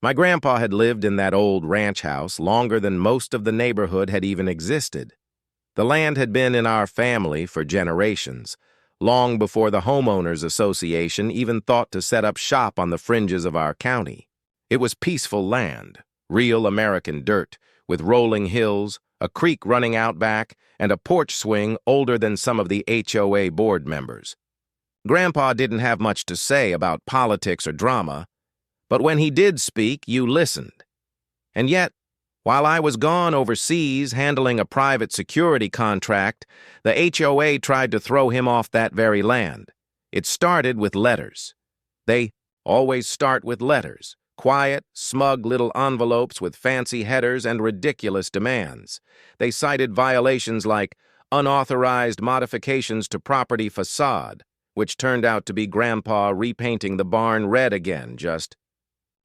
My grandpa had lived in that old ranch house longer than most of the neighborhood had even existed. The land had been in our family for generations, long before the homeowners association even thought to set up shop on the fringes of our county. It was peaceful land, real American dirt, with rolling hills, a creek running out back, and a porch swing older than some of the HOA board members. Grandpa didn't have much to say about politics or drama, but when he did speak, you listened. And yet, while I was gone overseas handling a private security contract, the HOA tried to throw him off that very land. It started with letters. They always start with letters, quiet, smug little envelopes with fancy headers and ridiculous demands. They cited violations like unauthorized modifications to property facade, which turned out to be Grandpa repainting the barn red again, just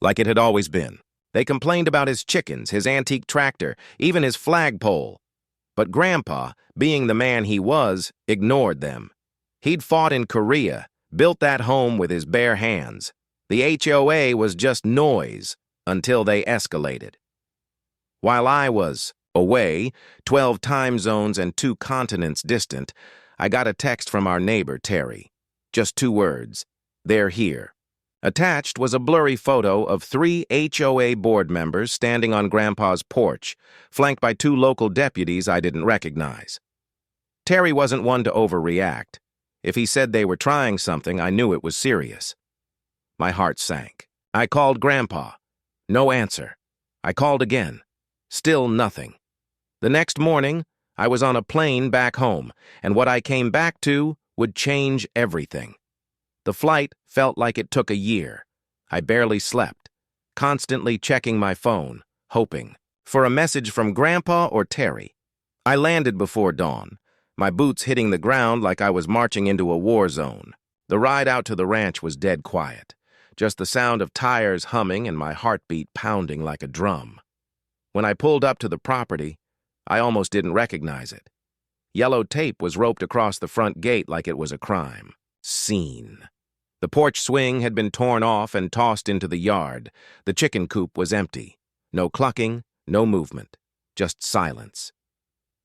like it had always been. They complained about his chickens, his antique tractor, even his flagpole. But Grandpa, being the man he was, ignored them. He'd fought in Korea, built that home with his bare hands. The HOA was just noise until they escalated. While I was away, 12 time zones and 2 continents distant, I got a text from our neighbor, Terry. Just 2 words, "They're here." Attached was a blurry photo of 3 HOA board members standing on Grandpa's porch, flanked by 2 local deputies I didn't recognize. Terry wasn't one to overreact. If he said they were trying something, I knew it was serious. My heart sank. I called Grandpa. No answer. I called again. Still nothing. The next morning, I was on a plane back home, and what I came back to would change everything. The flight felt like it took a year. I barely slept, constantly checking my phone, hoping for a message from Grandpa or Terry. I landed before dawn, my boots hitting the ground like I was marching into a war zone. The ride out to the ranch was dead quiet, just the sound of tires humming and my heartbeat pounding like a drum. When I pulled up to the property, I almost didn't recognize it. Yellow tape was roped across the front gate like it was a crime scene. The porch swing had been torn off and tossed into the yard. The chicken coop was empty. No clucking, no movement, just silence.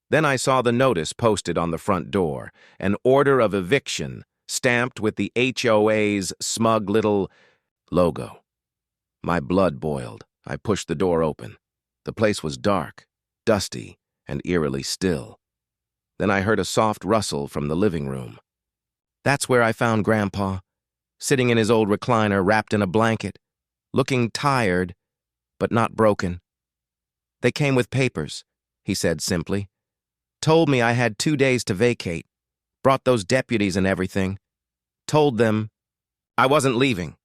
Then I saw the notice posted on the front door, an order of eviction, stamped with the HOA's smug little logo. My blood boiled. I pushed the door open. The place was dark, dusty, and eerily still. Then I heard a soft rustle from the living room. That's where I found Grandpa, sitting in his old recliner wrapped in a blanket, looking tired, but not broken. "They came with papers," he said simply. "Told me I had 2 days to vacate. Brought those deputies and everything. Told them I wasn't leaving."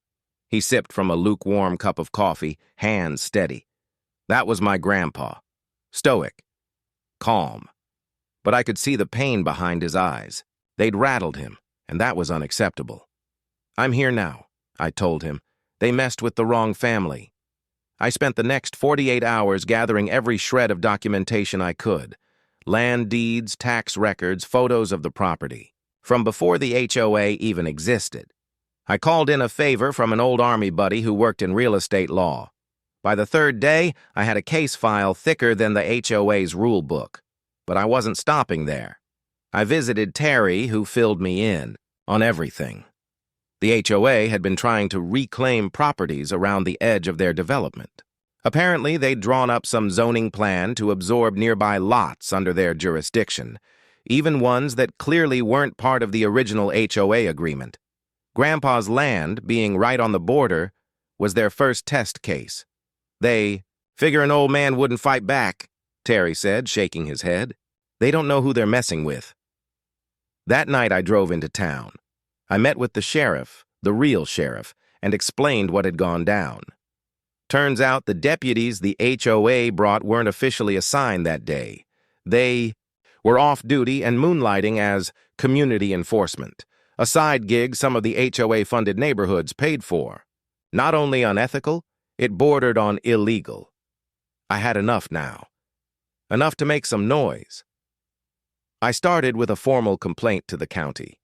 He sipped from a lukewarm cup of coffee, hands steady. That was my grandpa. Stoic. Calm. But I could see the pain behind his eyes. They'd rattled him, and that was unacceptable. "I'm here now," I told him. "They messed with the wrong family." I spent the next 48 hours gathering every shred of documentation I could. Land deeds, tax records, photos of the property. From before the HOA even existed. I called in a favor from an old Army buddy who worked in real estate law. By the 3rd day, I had a case file thicker than the HOA's rule book. But I wasn't stopping there. I visited Terry, who filled me in on everything. The HOA had been trying to reclaim properties around the edge of their development. Apparently, they'd drawn up some zoning plan to absorb nearby lots under their jurisdiction, even ones that clearly weren't part of the original HOA agreement. Grandpa's land, being right on the border, was their first test case. "They figure an old man wouldn't fight back," Terry said, shaking his head. "They don't know who they're messing with." That night I drove into town. I met with the sheriff, the real sheriff, and explained what had gone down. Turns out the deputies the HOA brought weren't officially assigned that day. They were off duty and moonlighting as community enforcement, a side gig some of the HOA-funded neighborhoods paid for. Not only unethical, it bordered on illegal. I had enough now. Enough to make some noise. I started with a formal complaint to the county.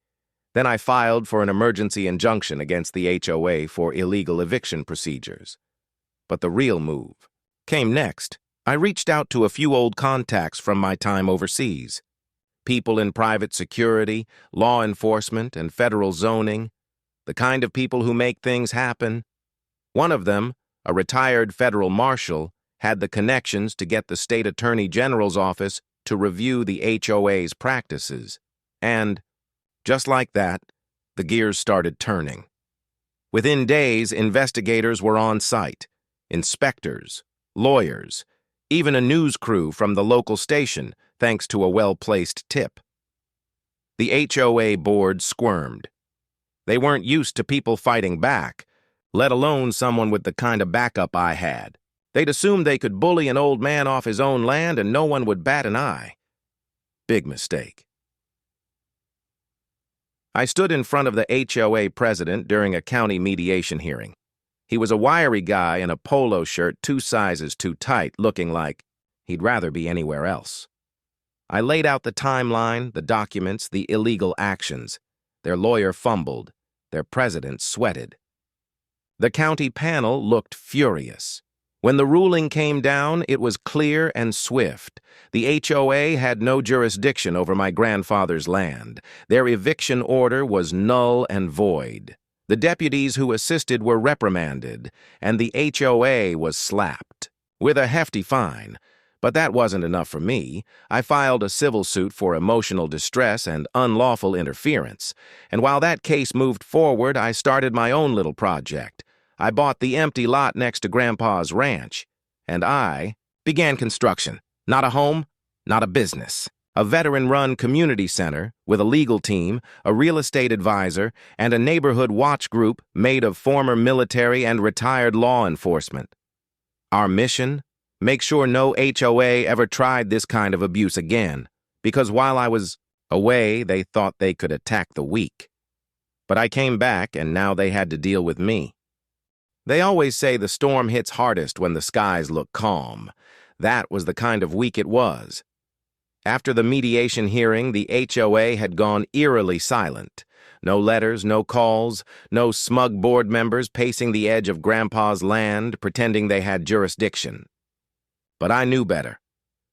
Then I filed for an emergency injunction against the HOA for illegal eviction procedures. But the real move came next. I reached out to a few old contacts from my time overseas. People in private security, law enforcement, and federal zoning. The kind of people who make things happen. One of them, a retired federal marshal, had the connections to get the state attorney general's office to review the HOA's practices. And, just like that, the gears started turning. Within days, investigators were on site. Inspectors, lawyers, even a news crew from the local station, thanks to a well-placed tip. The HOA board squirmed. They weren't used to people fighting back, let alone someone with the kind of backup I had. They'd assumed they could bully an old man off his own land and no one would bat an eye. Big mistake. I stood in front of the HOA president during a county mediation hearing. He was a wiry guy in a polo shirt 2 sizes too tight, looking like he'd rather be anywhere else. I laid out the timeline, the documents, the illegal actions. Their lawyer fumbled. Their president sweated. The county panel looked furious. When the ruling came down, it was clear and swift. The HOA had no jurisdiction over my grandfather's land. Their eviction order was null and void. The deputies who assisted were reprimanded, and the HOA was slapped, with a hefty fine. But that wasn't enough for me. I filed a civil suit for emotional distress and unlawful interference. And while that case moved forward, I started my own little project. I bought the empty lot next to Grandpa's ranch, and I began construction. Not a home, not a business. A veteran-run community center with a legal team, a real estate advisor, and a neighborhood watch group made of former military and retired law enforcement. Our mission? Make sure no HOA ever tried this kind of abuse again, because while I was away, they thought they could attack the weak. But I came back, and now they had to deal with me. They always say the storm hits hardest when the skies look calm. That was the kind of week it was. After the mediation hearing, the HOA had gone eerily silent. No letters, no calls, no smug board members pacing the edge of Grandpa's land, pretending they had jurisdiction. But I knew better.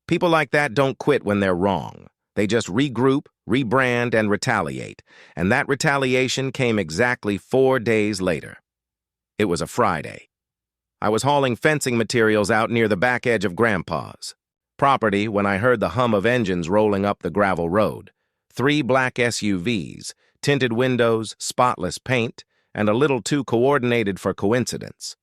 People like that don't quit when they're wrong. They just regroup, rebrand, and retaliate. And that retaliation came exactly 4 days later. It was a Friday. I was hauling fencing materials out near the back edge of Grandpa's property when I heard the hum of engines rolling up the gravel road. 3 black SUVs, tinted windows, spotless paint, and a little too coordinated for coincidence.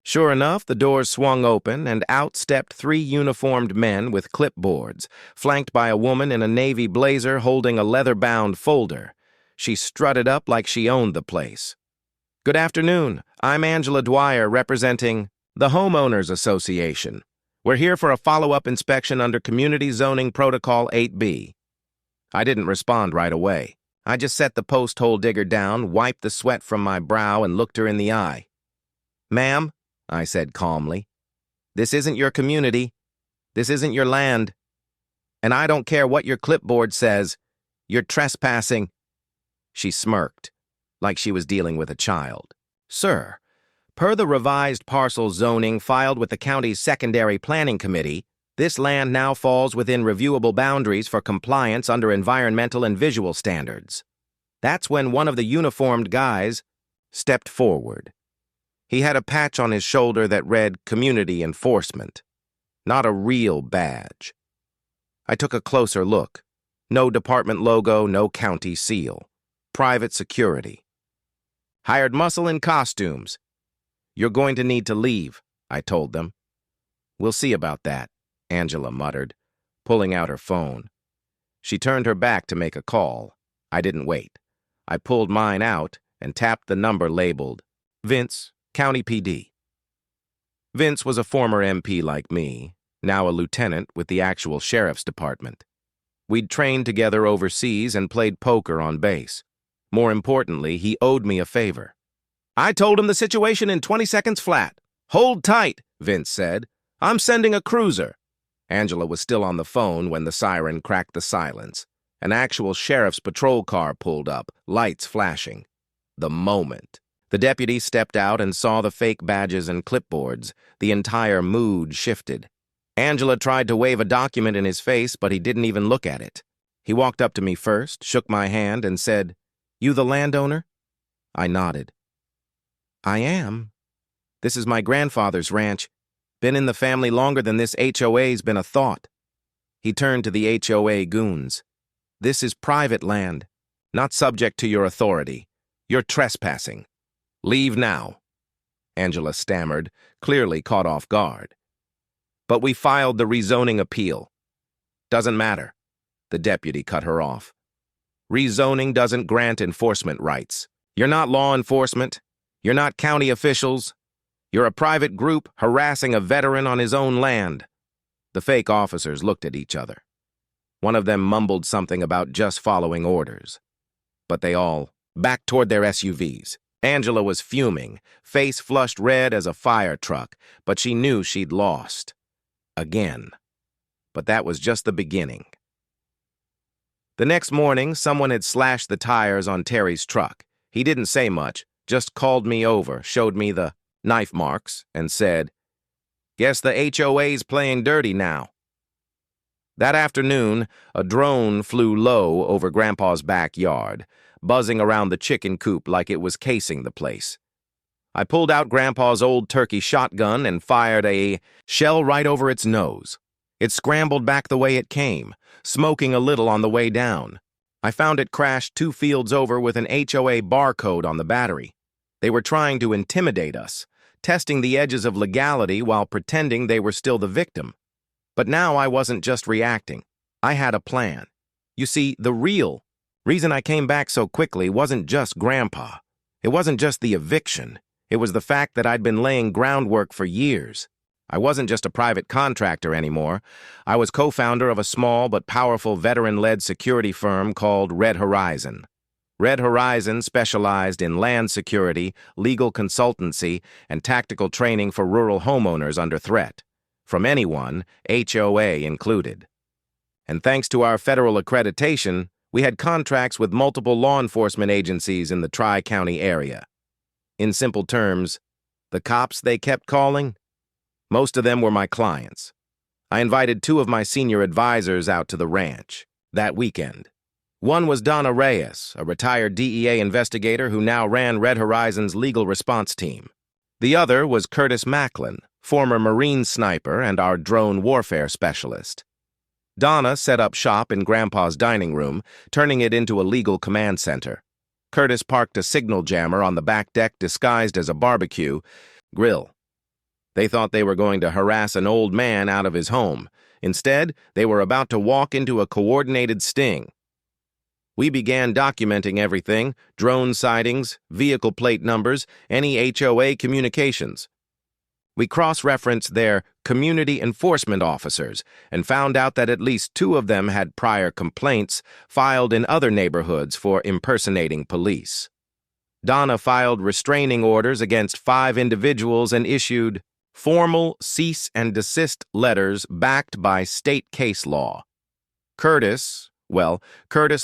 Sure enough, the doors swung open, and out stepped 3 uniformed men with clipboards, flanked by a woman in a navy blazer holding a leather-bound folder. She strutted up like she owned the place. "Good afternoon. I'm Angela Dwyer, representing the Homeowners Association. We're here for a follow-up inspection under Community Zoning Protocol 8B. I didn't respond right away. I just set the post hole digger down, wiped the sweat from my brow, and looked her in the eye. "Ma'am," I said calmly, "this isn't your community. This isn't your land. And I don't care what your clipboard says. You're trespassing." She smirked, like she was dealing with a child. "Sir, per the revised parcel zoning filed with the county's secondary planning committee, this land now falls within reviewable boundaries for compliance under environmental and visual standards." That's when one of the uniformed guys stepped forward. He had a patch on his shoulder that read Community Enforcement, not a real badge. I took a closer look. No department logo, no county seal. Private security. "Hired muscle in costumes. You're going to need to leave," I told them. "We'll see about that," Angela muttered, pulling out her phone. She turned her back to make a call. I didn't wait. I pulled mine out and tapped the number labeled Vince, County PD. Vince was a former MP like me, now a lieutenant with the actual sheriff's department. We'd trained together overseas and played poker on base. More importantly, he owed me a favor. "I told him the situation in 20 seconds flat. Hold tight," Vince said. "I'm sending a cruiser." Angela was still on the phone when the siren cracked the silence. An actual sheriff's patrol car pulled up, lights flashing. The moment. The deputy stepped out and saw the fake badges and clipboards. The entire mood shifted. Angela tried to wave a document in his face, but he didn't even look at it. He walked up to me first, shook my hand, and said, "You the landowner?" I nodded. "I am. This is my grandfather's ranch. Been in the family longer than this HOA's been a thought." He turned to the HOA goons. "This is private land, not subject to your authority. You're trespassing. Leave now," Angela stammered, clearly caught off guard. "But we filed the rezoning appeal." "Doesn't matter." The deputy cut her off. "Rezoning doesn't grant enforcement rights. You're not law enforcement. You're not county officials. You're a private group harassing a veteran on his own land." The fake officers looked at each other. One of them mumbled something about just following orders. But they all backed toward their SUVs. Angela was fuming, face flushed red as a fire truck, but she knew she'd lost. Again. But that was just the beginning. The next morning, someone had slashed the tires on Terry's truck. He didn't say much, just called me over, showed me the knife marks, and said, "Guess the HOA's playing dirty now." That afternoon, a drone flew low over Grandpa's backyard, buzzing around the chicken coop like it was casing the place. I pulled out Grandpa's old turkey shotgun and fired a shell right over its nose. It scrambled back the way it came, smoking a little on the way down. I found it crashed 2 fields over with an HOA barcode on the battery. They were trying to intimidate us, testing the edges of legality while pretending they were still the victim. But now I wasn't just reacting. I had a plan. You see, the real reason I came back so quickly wasn't just Grandpa. It wasn't just the eviction. It was the fact that I'd been laying groundwork for years. I wasn't just a private contractor anymore. I was co-founder of a small but powerful veteran-led security firm called Red Horizon. Red Horizon specialized in land security, legal consultancy, and tactical training for rural homeowners under threat. From anyone, HOA included. And thanks to our federal accreditation, we had contracts with multiple law enforcement agencies in the Tri-County area. In simple terms, the cops they kept calling? Most of them were my clients. I invited 2 of my senior advisors out to the ranch that weekend. One was Donna Reyes, a retired DEA investigator who now ran Red Horizon's legal response team. The other was Curtis Macklin, former Marine sniper and our drone warfare specialist. Donna set up shop in Grandpa's dining room, turning it into a legal command center. Curtis parked a signal jammer on the back deck disguised as a barbecue grill. They thought they were going to harass an old man out of his home. Instead, they were about to walk into a coordinated sting. We began documenting everything: drone sightings, vehicle plate numbers, any HOA communications. We cross-referenced their community enforcement officers and found out that at least 2 of them had prior complaints filed in other neighborhoods for impersonating police. Donna filed restraining orders against 5 individuals and issued formal cease and desist letters backed by state case law. Curtis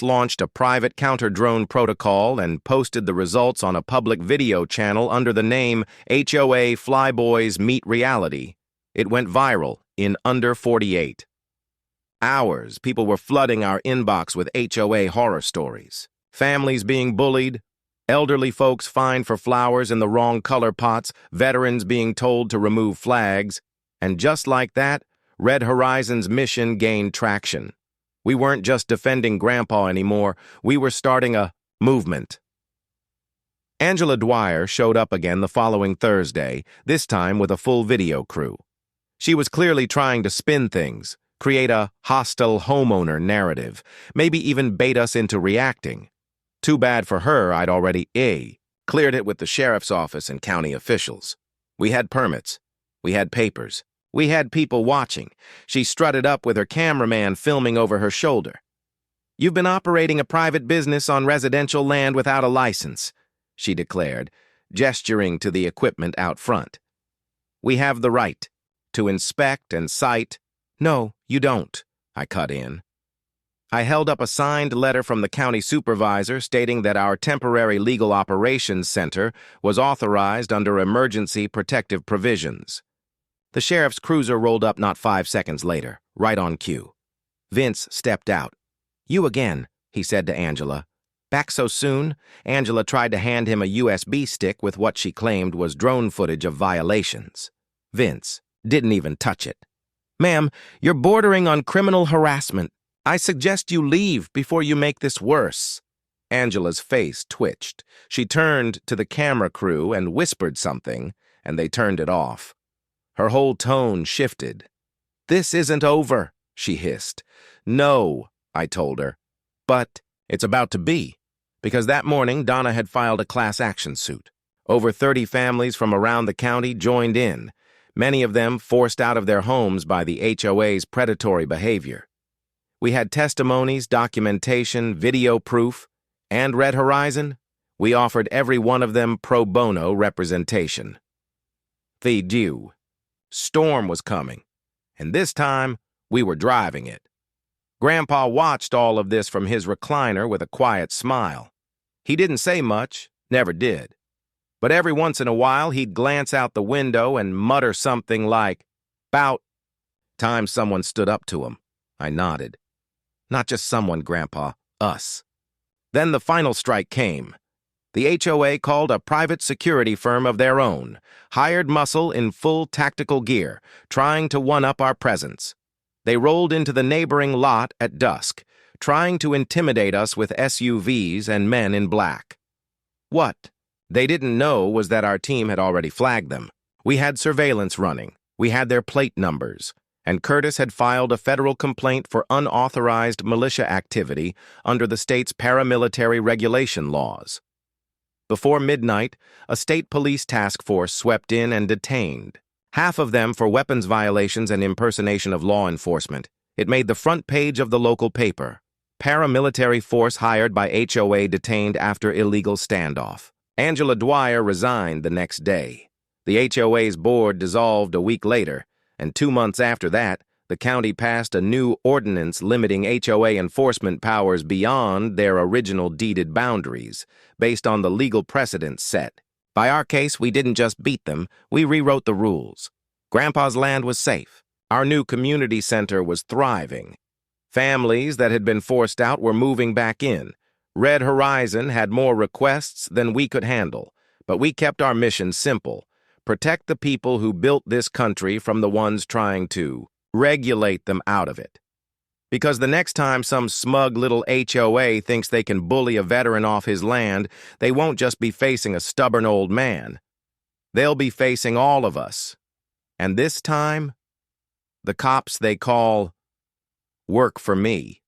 launched a private counter-drone protocol and posted the results on a public video channel under the name HOA Flyboys Meet Reality. It went viral in under 48 hours. People were flooding our inbox with HOA horror stories. Families being bullied, elderly folks fined for flowers in the wrong color pots, veterans being told to remove flags. And just like that, Red Horizon's mission gained traction. We weren't just defending Grandpa anymore, we were starting a movement. Angela Dwyer showed up again the following Thursday, this time with a full video crew. She was clearly trying to spin things, create a hostile homeowner narrative, maybe even bait us into reacting. Too bad for her, I'd already cleared it with the sheriff's office and county officials. We had permits. We had papers. We had people watching. She strutted up with her cameraman filming over her shoulder. "You've been operating a private business on residential land without a license," she declared, gesturing to the equipment out front. "We have the right to inspect and cite." "No, you don't," I cut in. I held up a signed letter from the county supervisor stating that our temporary legal operations center was authorized under emergency protective provisions. The sheriff's cruiser rolled up not 5 seconds later, right on cue. Vince stepped out. "You again," he said to Angela. "Back so soon?" Angela tried to hand him a USB stick with what she claimed was drone footage of violations. Vince didn't even touch it. "Ma'am, you're bordering on criminal harassment. I suggest you leave before you make this worse." Angela's face twitched. She turned to the camera crew and whispered something, and they turned it off. Her whole tone shifted. "This isn't over," she hissed. "No," I told her. "But it's about to be." Because that morning, Donna had filed a class action suit. Over 30 families from around the county joined in, many of them forced out of their homes by the HOA's predatory behavior. We had testimonies, documentation, video proof, and Red Horizon. We offered every one of them pro bono representation. The due storm was coming, and this time we were driving it. Grandpa watched all of this from his recliner with a quiet smile. He didn't say much, never did. But every once in a while he'd glance out the window and mutter something like, "'Bout time someone stood up to him." I nodded. "Not just someone, Grandpa, us." Then the final strike came. The HOA called a private security firm of their own, hired muscle in full tactical gear, trying to one-up our presence. They rolled into the neighboring lot at dusk, trying to intimidate us with SUVs and men in black. What they didn't know was that our team had already flagged them. We had surveillance running. We had their plate numbers. And Curtis had filed a federal complaint for unauthorized militia activity under the state's paramilitary regulation laws. Before midnight, a state police task force swept in and detained, half of them for weapons violations and impersonation of law enforcement. It made the front page of the local paper. Paramilitary force hired by HOA detained after illegal standoff. Angela Dwyer resigned the next day. The HOA's board dissolved a week later, and 2 months after that, the county passed a new ordinance limiting HOA enforcement powers beyond their original deeded boundaries, based on the legal precedents set. By our case, we didn't just beat them, we rewrote the rules. Grandpa's land was safe. Our new community center was thriving. Families that had been forced out were moving back in. Red Horizon had more requests than we could handle, but we kept our mission simple. Protect the people who built this country from the ones trying to regulate them out of it. Because the next time some smug little HOA thinks they can bully a veteran off his land, they won't just be facing a stubborn old man. They'll be facing all of us. And this time, the cops they call work for me.